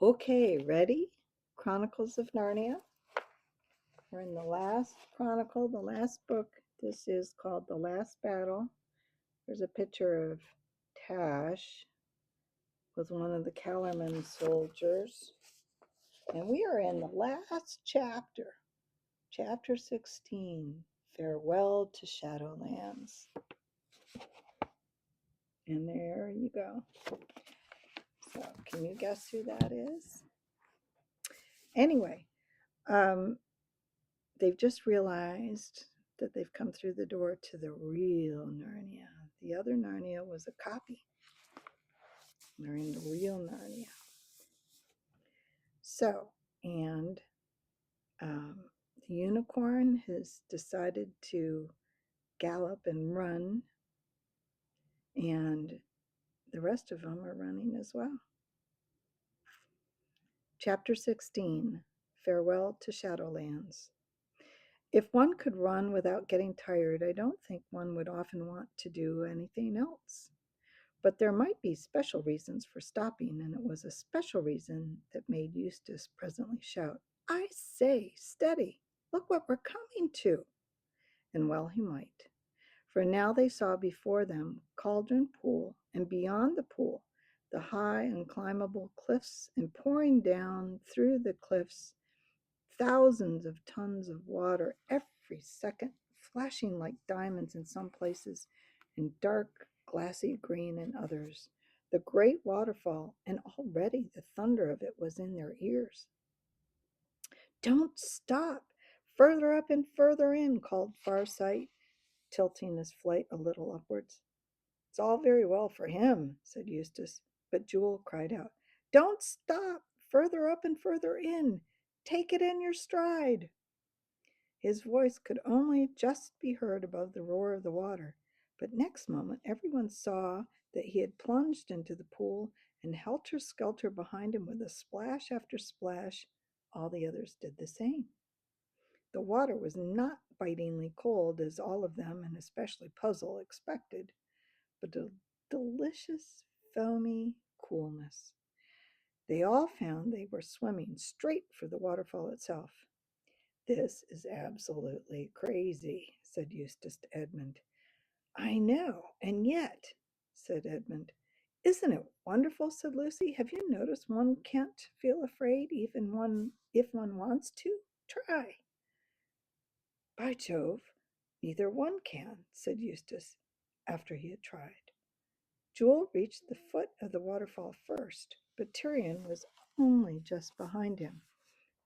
Okay, ready? Chronicles of Narnia. We're in the last chronicle, the last book. This is called The Last Battle. There's a picture of Tash with one of the Kellerman soldiers. And we are in the last chapter, chapter 16, Farewell to Shadowlands. And there you go. So, can you guess who that is? Anyway, they've just realized that they've come through the door to the real Narnia. The other Narnia was a copy. They're in the real Narnia. So, and the unicorn has decided to gallop and run, and the rest of them are running as well. Chapter 16, Farewell to Shadowlands. If one could run without getting tired, I don't think one would often want to do anything else. But there might be special reasons for stopping, and it was a special reason that made Eustace presently shout, "I say, steady! Look what we're coming to!" And well he might, for now they saw before them Cauldron Pool, and beyond the pool, the high unclimbable cliffs, and pouring down through the cliffs, thousands of tons of water every second, flashing like diamonds in some places, and dark glassy green in others. The great waterfall, and already the thunder of it was in their ears. "Don't stop! Further up and further in," called Farsight, tilting his flight a little upwards. "It's all very well for him," said Eustace, but Jewel cried out, "Don't stop! Further up and further in! Take it in your stride!" His voice could only just be heard above the roar of the water, but next moment everyone saw that he had plunged into the pool, and helter-skelter behind him with a splash after splash, all the others did the same. The water was not bitingly cold, as all of them, and especially Puzzle, expected, but a delicious, foamy coolness. They all found they were swimming straight for the waterfall itself. "This is absolutely crazy," said Eustace to Edmund. "I know, and yet," said Edmund. "Isn't it wonderful?" said Lucy. "Have you noticed one can't feel afraid even if one wants to? Try." "By Jove, neither one can," said Eustace, after he had tried. Jewel reached the foot of the waterfall first, but Tyrion was only just behind him.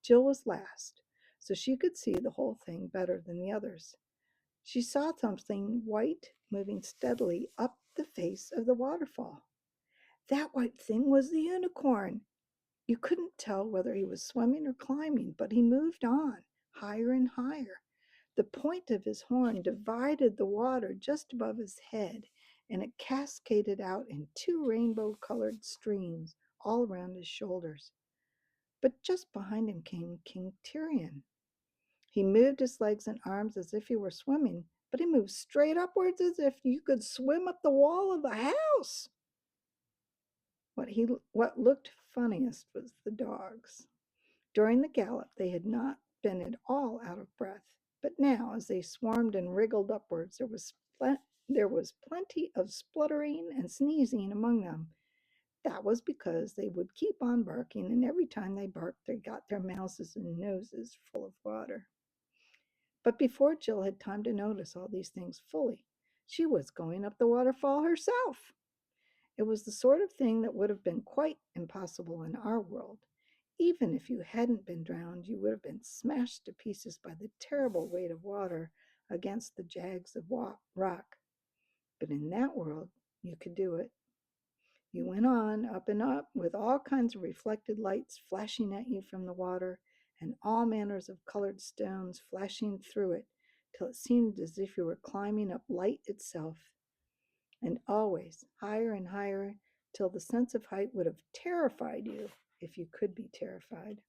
Jill was last, so she could see the whole thing better than the others. She saw something white moving steadily up the face of the waterfall. That white thing was the unicorn. You couldn't tell whether he was swimming or climbing, but he moved on, higher and higher. The point of his horn divided the water just above his head, and it cascaded out in two rainbow-colored streams all around his shoulders. But just behind him came King Tyrion. He moved his legs and arms as if he were swimming, but he moved straight upwards as if you could swim up the wall of the house. What looked funniest was the dogs. During the gallop, they had not been at all out of breath, but now, as they swarmed and wriggled upwards, there was plenty of spluttering and sneezing among them. That was because they would keep on barking, and every time they barked, they got their mouths and noses full of water. But before Jill had time to notice all these things fully, she was going up the waterfall herself. It was the sort of thing that would have been quite impossible in our world. Even if you hadn't been drowned, you would have been smashed to pieces by the terrible weight of water against the jags of rock. But in that world, you could do it. You went on, up and up, with all kinds of reflected lights flashing at you from the water, and all manners of colored stones flashing through it, till it seemed as if you were climbing up light itself. And always higher and higher, till the sense of height would have terrified you, if you could be terrified.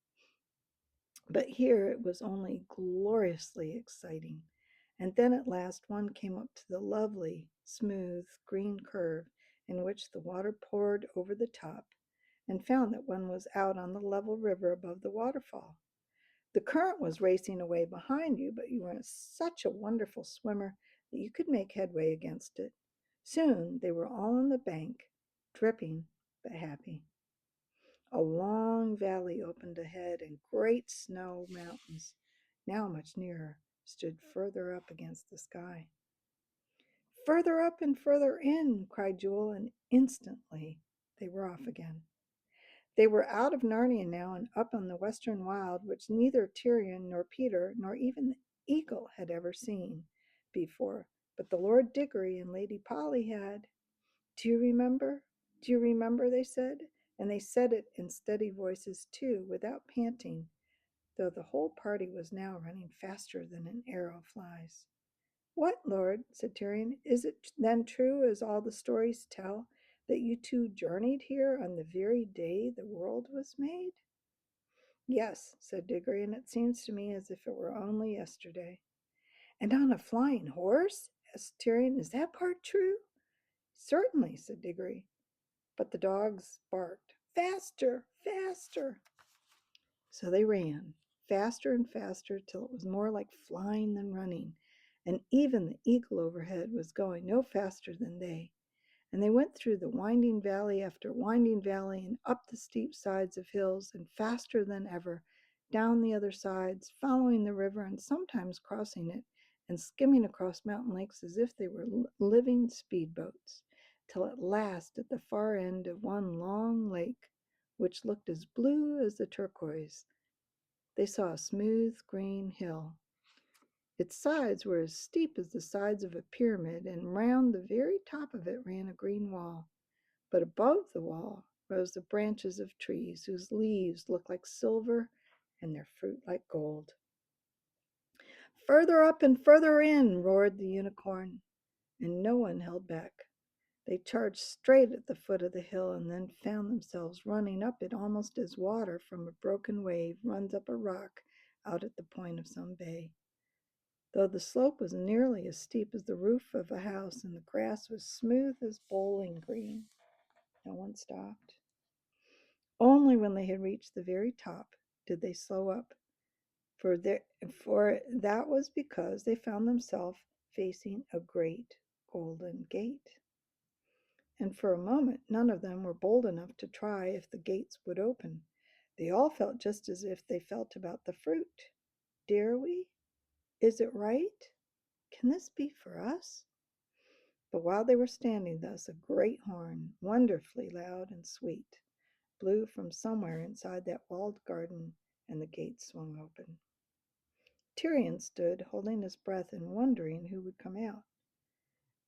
But here it was only gloriously exciting. And then at last one came up to the lovely, smooth, green curve in which the water poured over the top, and found that one was out on the level river above the waterfall. The current was racing away behind you, but you were such a wonderful swimmer that you could make headway against it. Soon they were all on the bank, dripping but happy. A long valley opened ahead, and great snow mountains, now much nearer, stood further up against the sky. Further up and further in, cried Jewel, and instantly they were off again. They were out of Narnia now and up on the western wild, which neither Tyrion nor Peter nor even the eagle had ever seen before. But the Lord Diggory and Lady Polly had. Do you remember? Do you remember? They said. And they said it in steady voices too, without panting, though the whole party was now running faster than an arrow flies. What, Lord? Said Tyrion. Is it then true, as all the stories tell, that you two journeyed here on the very day the world was made? Yes, said Diggory, and it seems to me as if it were only yesterday. And on a flying horse? Asked Tyrion. Is that part true? Certainly, said Diggory. But the dogs barked, faster, faster. So they ran, faster and faster, till it was more like flying than running, and even the eagle overhead was going no faster than they. And they went through the winding valley after winding valley, and up the steep sides of hills, and faster than ever, down the other sides, following the river, and sometimes crossing it, and skimming across mountain lakes as if they were living speedboats, till at last, at the far end of one long lake, which looked as blue as the turquoise, they saw a smooth green hill. Its sides were as steep as the sides of a pyramid, and round the very top of it ran a green wall. But above the wall rose the branches of trees, whose leaves looked like silver and their fruit like gold. Further up and further in, roared the unicorn, and no one held back. They charged straight at the foot of the hill, and then found themselves running up it almost as water from a broken wave runs up a rock out at the point of some bay. Though the slope was nearly as steep as the roof of a house, and the grass was smooth as bowling green, no one stopped. Only when they had reached the very top did they slow up, for that was because they found themselves facing a great golden gate. And for a moment none of them were bold enough to try if the gates would open. They all felt just as if they felt about the fruit. Dare we? Is it right? Can this be for us? But while they were standing thus, a great horn, wonderfully loud and sweet, blew from somewhere inside that walled garden, and the gate swung open. Tyrion stood holding his breath and wondering who would come out.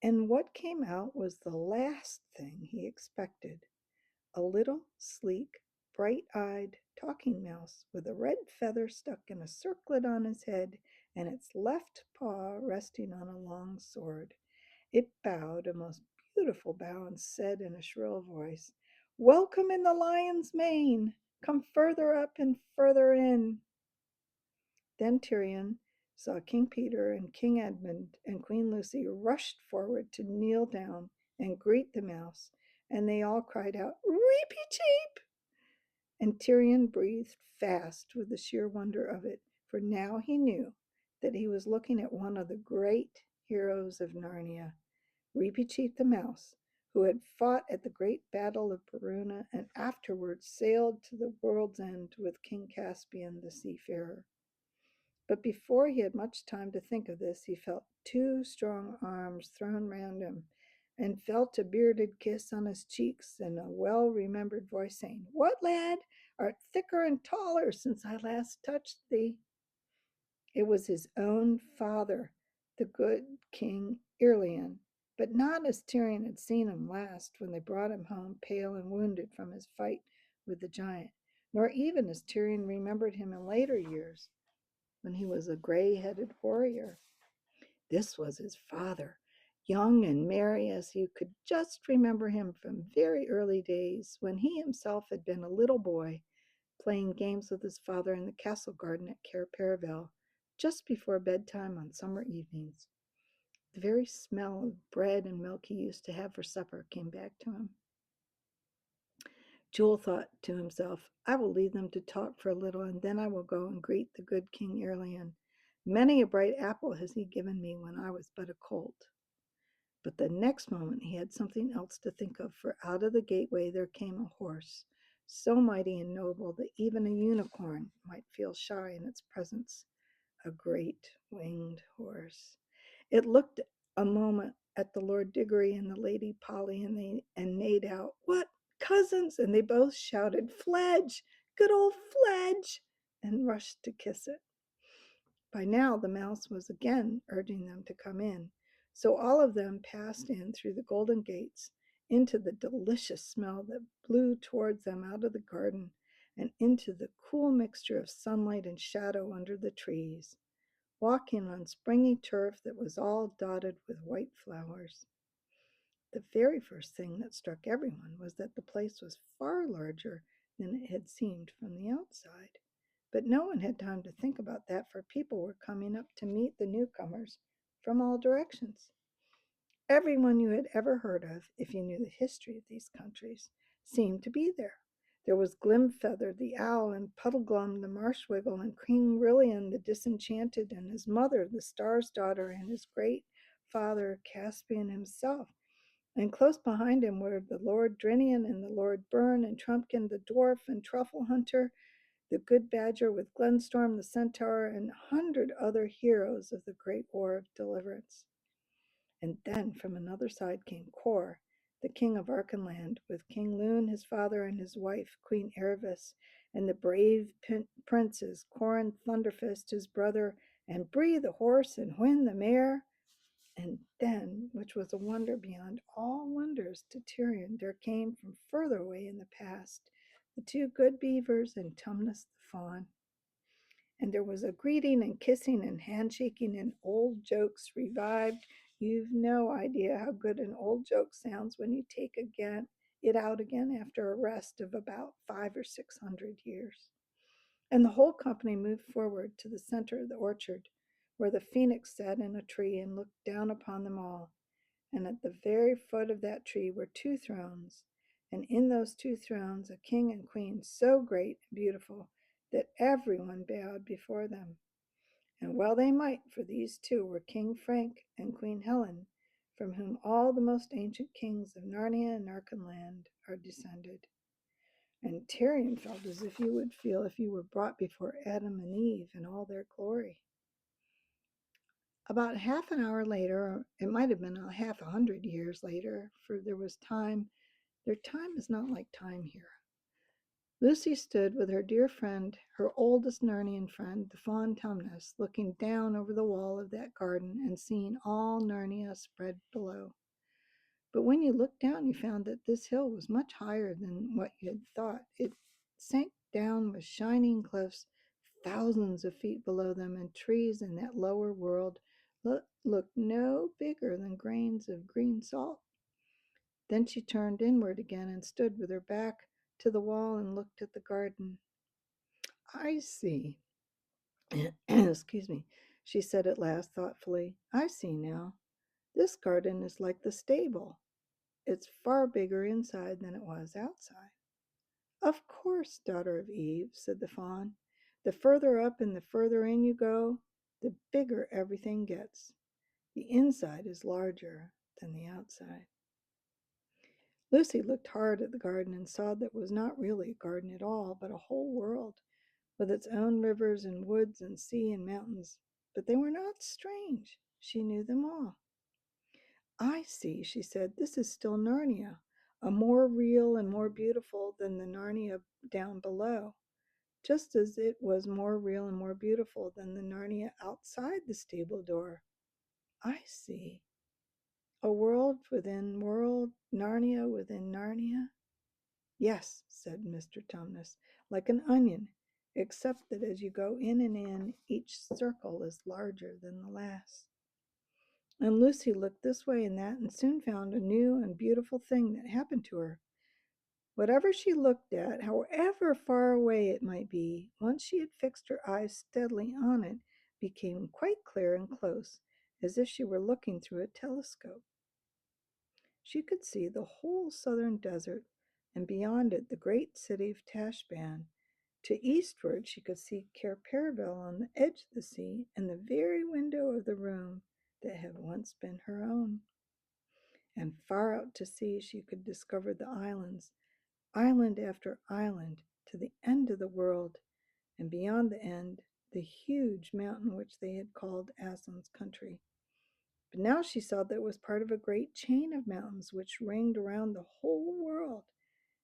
And what came out was the last thing he expected. A little, sleek, bright-eyed talking mouse with a red feather stuck in a circlet on his head and its left paw resting on a long sword. It bowed a most beautiful bow and said in a shrill voice, Welcome in the lion's mane! Come further up and further in. Then Tyrion saw King Peter and King Edmund and Queen Lucy rushed forward to kneel down and greet the mouse, and they all cried out, Reepy cheep! And Tyrion breathed fast with the sheer wonder of it, for now he knew that he was looking at one of the great heroes of Narnia, Reepicheep the Mouse, who had fought at the great battle of Verona and afterwards sailed to the world's end with King Caspian the seafarer. But before he had much time to think of this, he felt two strong arms thrown round him, and felt a bearded kiss on his cheeks, and a well-remembered voice saying, What, lad, art thicker and taller since I last touched thee? It was his own father, the good King Irlian, but not as Tyrion had seen him last when they brought him home pale and wounded from his fight with the giant, nor even as Tyrion remembered him in later years when he was a gray-headed warrior. This was his father, young and merry as you could just remember him from very early days when he himself had been a little boy playing games with his father in the castle garden at Cair Paravel just before bedtime on summer evenings. The very smell of bread and milk he used to have for supper came back to him. Jewel thought to himself, I will leave them to talk for a little, and then I will go and greet the good King Erlian. Many a bright apple has he given me when I was but a colt. But the next moment he had something else to think of, for out of the gateway there came a horse, so mighty and noble that even a unicorn might feel shy in its presence. A great winged horse. It looked a moment at the Lord Diggory and the Lady Polly, and neighed out, What, cousins? And they both shouted, Fledge! Good old Fledge! And rushed to kiss it. By now the mouse was again urging them to come in, so all of them passed in through the golden gates into the delicious smell that blew towards them out of the garden, and into the cool mixture of sunlight and shadow under the trees, walking on springy turf that was all dotted with white flowers. The very first thing that struck everyone was that the place was far larger than it had seemed from the outside. But no one had time to think about that, for people were coming up to meet the newcomers from all directions. Everyone you had ever heard of, if you knew the history of these countries, seemed to be there. There was Glimfeather the owl, and Puddleglum the marshwiggle, and King Rillian the disenchanted, and his mother, the star's daughter, and his great father Caspian himself. And close behind him were the Lord Drinian and the Lord Byrne, and Trumpkin the dwarf, and Truffle Hunter, the good badger, with Glenstorm the centaur, and 100 other heroes of the great war of deliverance. And then from another side came Cor, the king of Archenland, with King Lune his father and his wife, Queen Erebus, and the brave princes, Corin Thunderfist his brother, and Bree the horse, and Hwin the mare. And then, which was a wonder beyond all wonders to Tyrion, there came from further away in the past the two good beavers and Tumnus the fawn. And there was a greeting and kissing and handshaking, and old jokes revived. You've no idea how good an old joke sounds when you take it out again after a rest of about 500 or 600 years. And the whole company moved forward to the center of the orchard, where the phoenix sat in a tree and looked down upon them all. And at the very foot of that tree were two thrones, and in those two thrones a king and queen so great and beautiful that everyone bowed before them. And well they might, for these two were King Frank and Queen Helen, from whom all the most ancient kings of Narnia and Archenland are descended. And Tyrion felt as if you would feel if you were brought before Adam and Eve in all their glory. About half an hour later, or it might have been a half a hundred years later, for there was time, their time is not like time here. Lucy stood with her dear friend, her oldest Narnian friend, the fawn Tumnus, looking down over the wall of that garden and seeing all Narnia spread below. But when you looked down, you found that this hill was much higher than what you had thought. It sank down with shining cliffs thousands of feet below them, and trees in that lower world looked no bigger than grains of green salt. Then she turned inward again and stood with her back to the wall and looked at the garden. I see. Excuse me, she said at last thoughtfully. I see now. This garden is like the stable. It's far bigger inside than it was outside. Of course, daughter of Eve, said the fawn. The further up and the further in you go, the bigger everything gets. The inside is larger than the outside. Lucy looked hard at the garden and saw that it was not really a garden at all, but a whole world, with its own rivers and woods and sea and mountains. But they were not strange. She knew them all. I see, she said. This is still Narnia, a more real and more beautiful than the Narnia down below, just as it was more real and more beautiful than the Narnia outside the stable door. I see. A world within world, Narnia within Narnia? Yes, said Mr. Tumnus, like an onion, except that as you go in and in, each circle is larger than the last. And Lucy looked this way and that, and soon found a new and beautiful thing that happened to her. Whatever she looked at, however far away it might be, once she had fixed her eyes steadily on it, became quite clear and close, as if she were looking through a telescope. She could see the whole southern desert, and beyond it the great city of Tashbaan. To eastward she could see Cair Paravel on the edge of the sea and the very window of the room that had once been her own. And far out to sea she could discover the islands, island after island, to the end of the world, and beyond the end, the huge mountain which they had called Aslan's country. But now she saw that it was part of a great chain of mountains which ringed around the whole world.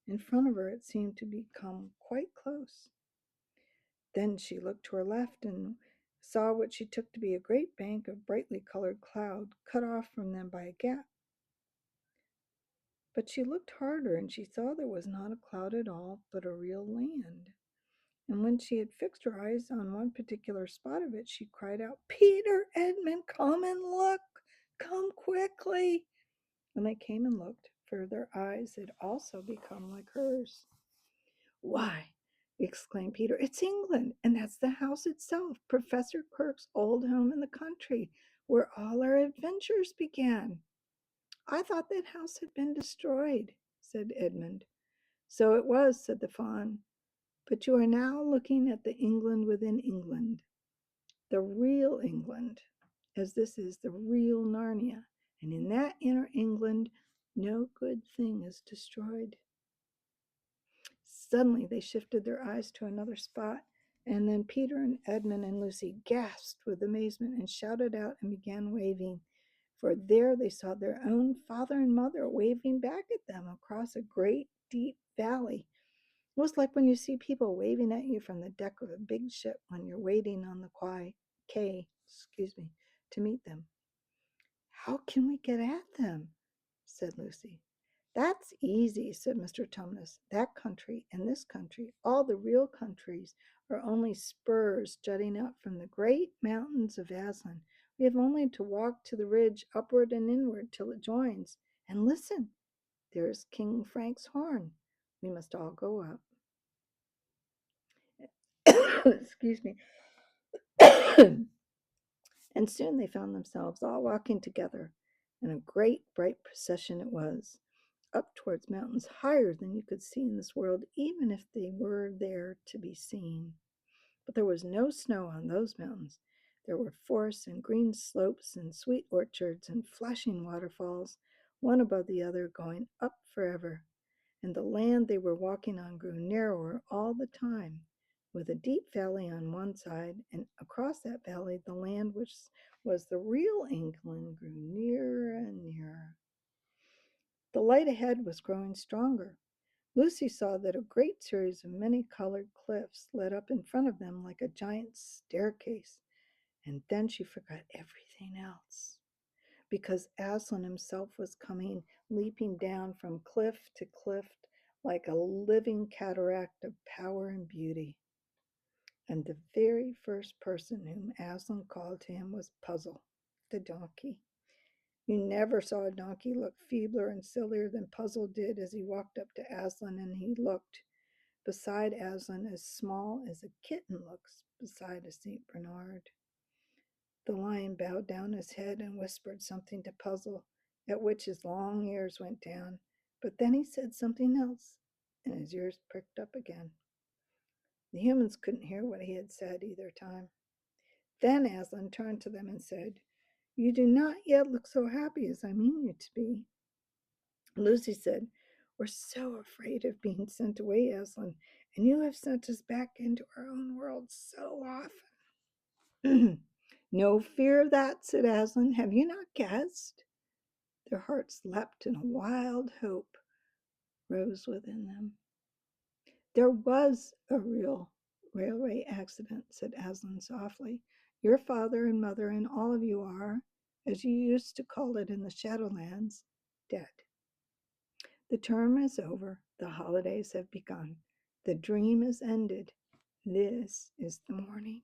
In front of her it seemed to become quite close. Then she looked to her left and saw what she took to be a great bank of brightly colored cloud, cut off from them by a gap. But she looked harder, and she saw there was not a cloud at all, but a real land. And when she had fixed her eyes on one particular spot of it, she cried out, "Peter, Edmund, come and look! Come quickly!" And they came and looked, for their eyes had also become like hers. "Why," exclaimed Peter, "it's England, and that's the house itself, Professor Kirk's old home in the country, where all our adventures began." "I thought that house had been destroyed," said Edmund. "So it was," said the fawn, "but you are now looking at the England within England, the real England, as this is the real Narnia, and in that inner England no good thing is destroyed." Suddenly they shifted their eyes to another spot, and then Peter and Edmund and Lucy gasped with amazement and shouted out and began waving, for there they saw their own father and mother waving back at them across a great deep valley. It was like when you see people waving at you from the deck of a big ship when you're waiting on the to meet them. "How can we get at them?" said Lucy. "That's easy," said Mr. Tumnus. "That country and this country, all the real countries, are only spurs jutting up from the great mountains of Aslan. We have only to walk to the ridge upward and inward till it joins. And listen, there is King Frank's horn. We must all go up." Excuse me. And soon they found themselves all walking together, and a great bright procession it was, up towards mountains higher than you could see in this world, even if they were there to be seen. But there was no snow on those mountains. There were forests and green slopes and sweet orchards and flashing waterfalls, one above the other, going up forever. And the land they were walking on grew narrower all the time, with a deep valley on one side, and across that valley the land which was the real England grew nearer and nearer. The light ahead was growing stronger. Lucy saw that a great series of many-colored cliffs led up in front of them like a giant staircase, and then she forgot everything else, because Aslan himself was coming, leaping down from cliff to cliff like a living cataract of power and beauty. And the very first person whom Aslan called to him was Puzzle, the donkey. You never saw a donkey look feebler and sillier than Puzzle did as he walked up to Aslan, and he looked beside Aslan as small as a kitten looks beside a St. Bernard. The lion bowed down his head and whispered something to Puzzle, at which his long ears went down, but then he said something else, and his ears pricked up again. The humans couldn't hear what he had said either time. Then Aslan turned to them and said, "You do not yet look so happy as I mean you to be." Lucy said, "We're so afraid of being sent away, Aslan, and you have sent us back into our own world so often." "No fear of that," said Aslan. "Have you not guessed?" Their hearts leapt, and a wild hope rose within them. "There was a real railway accident," said Aslan softly. "Your father and mother and all of you are, as you used to call it in the Shadowlands, dead. The term is over. The holidays have begun. The dream is ended. This is the morning."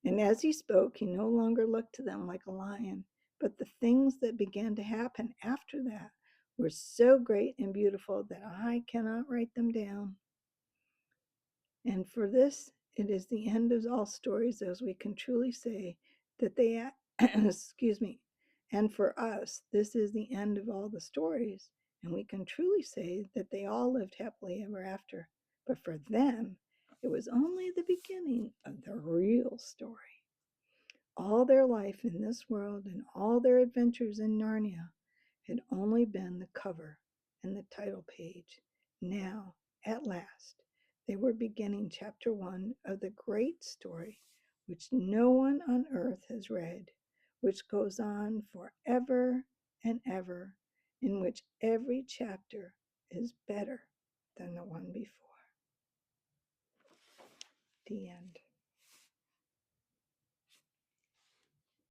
And as he spoke, he no longer looked to them like a lion, but the things that began to happen after that were so great and beautiful that I cannot write them down. And for this, it is the end of all stories, as we can truly say that excuse me, and for us, this is the end of all the stories, and we can truly say that they all lived happily ever after. But for them, it was only the beginning of the real story. All their life in this world and all their adventures in Narnia had only been the cover and the title page. Now, at last, they were beginning chapter 1 of the great story which no one on earth has read, which goes on forever and ever, in which every chapter is better than the one before. The end.